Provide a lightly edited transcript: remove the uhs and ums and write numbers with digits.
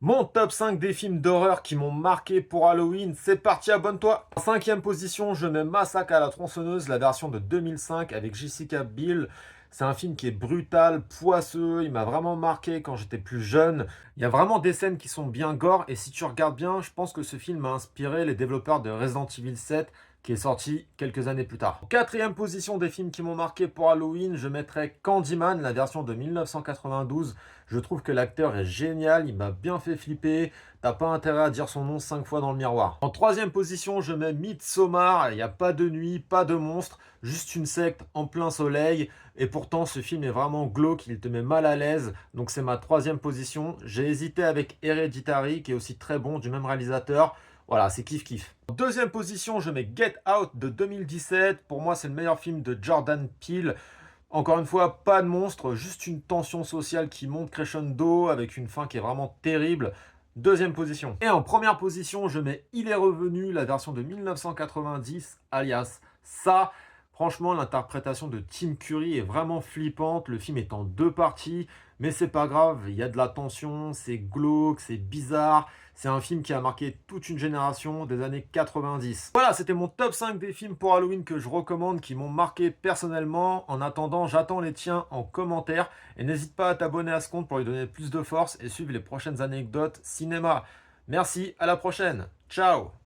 Mon top 5 des films d'horreur qui m'ont marqué pour Halloween, c'est parti, abonne-toi. En cinquième position, je mets Massacre à la tronçonneuse, la version de 2005 avec Jessica Biel. C'est un film qui est brutal, poisseux, il m'a vraiment marqué quand j'étais plus jeune. Il y a vraiment des scènes qui sont bien gore et si tu regardes bien, je pense que ce film a inspiré les développeurs de Resident Evil 7 qui est sorti quelques années plus tard. En quatrième position des films qui m'ont marqué pour Halloween, je mettrais Candyman, la version de 1992. Je trouve que l'acteur est génial, il m'a bien fait flipper. T'as pas intérêt à dire son nom 5 fois dans le miroir. En troisième position, je mets Midsommar. Il n'y a pas de nuit, pas de monstre, juste une secte en plein soleil. Et pourtant, ce film est vraiment glauque, il te met mal à l'aise. Donc c'est ma troisième position. J'ai hésité avec Hereditary, qui est aussi très bon, du même réalisateur. Voilà, c'est kiff kiff. En deuxième position, je mets Get Out de 2017. Pour moi, c'est le meilleur film de Jordan Peele. Encore une fois, pas de monstre, juste une tension sociale qui monte crescendo avec une fin qui est vraiment terrible. Deuxième position. Et en première position, je mets Il est revenu, la version de 1990, alias Ça. Franchement, l'interprétation de Tim Curry est vraiment flippante. Le film est en deux parties, mais c'est pas grave. Il y a de la tension, c'est glauque, c'est bizarre. C'est un film qui a marqué toute une génération des années 90. Voilà, c'était mon top 5 des films pour Halloween que je recommande, qui m'ont marqué personnellement. En attendant, j'attends les tiens en commentaire. Et n'hésite pas à t'abonner à ce compte pour lui donner plus de force et suivre les prochaines anecdotes cinéma. Merci, à la prochaine. Ciao!